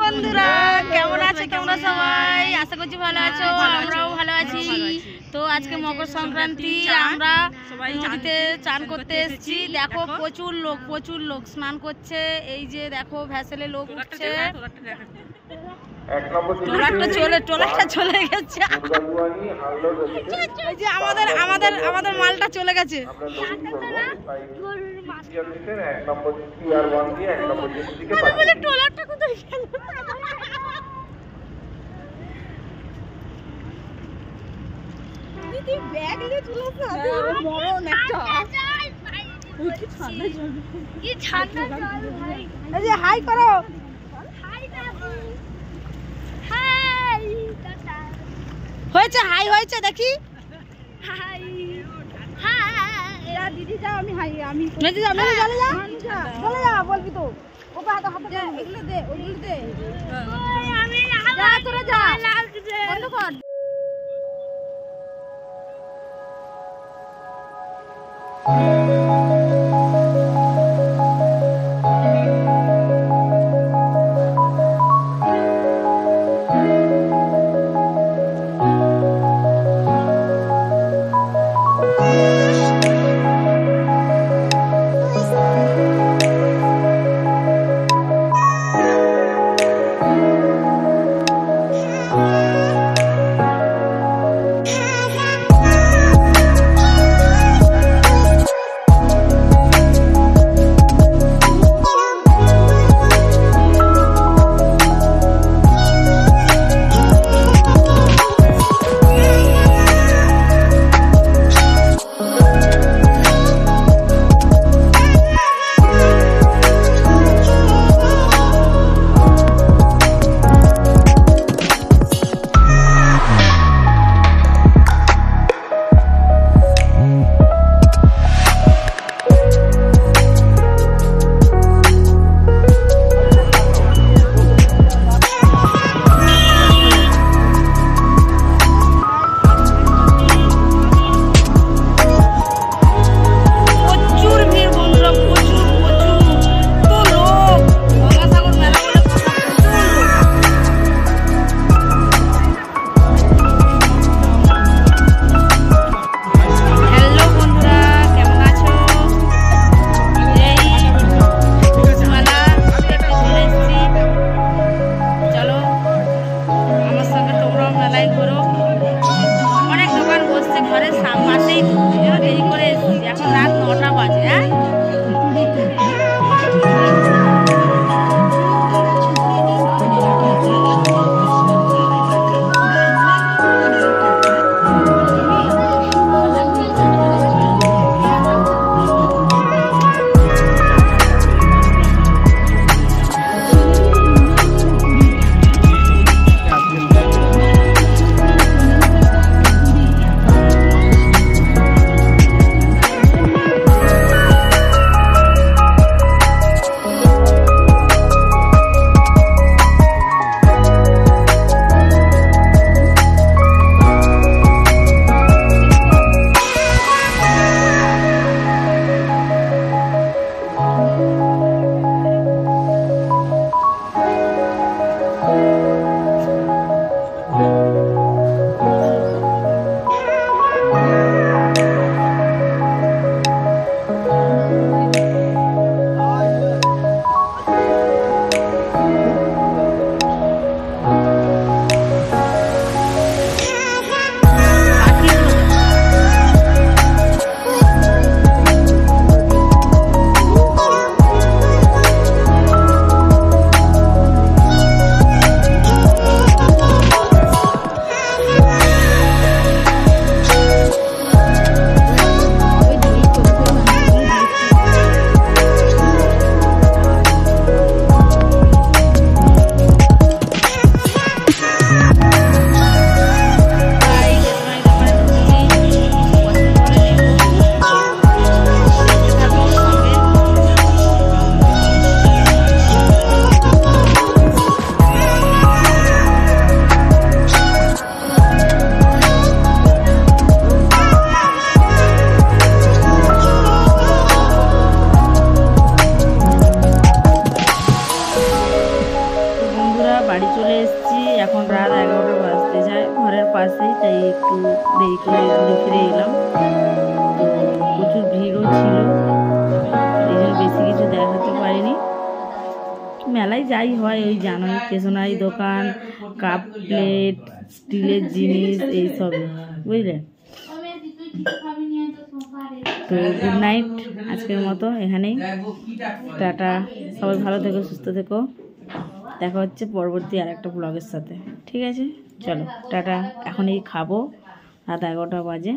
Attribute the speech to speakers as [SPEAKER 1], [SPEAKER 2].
[SPEAKER 1] বন্ধুরা, কেমন আছো তোমরা সবাই? আশা করছি ভালো আছো, আমরাও ভালো আছি। তো আজকে মকর সংক্রান্তি, আমরা নদীতে চান করতে এসেছি। দেখো প্রচুর লোক স্নান করছে। এই যে দেখো ভ্যাসেলে লোক উঠছে। ট্রলারটা চলে গেছে। এই যে আমাদের মালটা চলে গেছে। ট্রলারটা কোথায় গেল? দিদি ব্যাগ নিয়ে চলে আসছে। বড় একটা কি ঠান্ডা জল ভাই। এই যে হাই করো। হাই দাদু। High tata. হয়েছে হাই হয়েছে দেখি। হাই হাই দিদি যাও, আমি দিদি যাও, চলে যা বলবি তো। ওপরে হাত দে, এগুলো দে, ওগুলো দে। আমি যা, তোরা যা, লাগছে বন্ধ কর। বাড়ি চলে এসেছি, এখন রাত 11টা বাজতে যায়, ঘরের পাশেই, তাই একটু দেরি করে ঘুরে ফিরে এলাম। তো প্রচুর ভিড়ও ছিল, এই জন্য বেশি কিছু দেখাতে পারিনি। মেলায় যাই হয় ওই জানোই, স্টেশনারি দোকান, কাপ প্লেট, স্টিলের জিনিস, এইসব, বুঝলে। তো গুড নাইট, আজকের মতো এখানেই, টাটা। সবাই ভালো থেকো, সুস্থ থেকো, দেখা হচ্ছে পরবর্তী আর একটা ব্লগের সাথে, ঠিক আছে? চলো টাটা। এখন এই খাবো, রাত 11টা বাজে।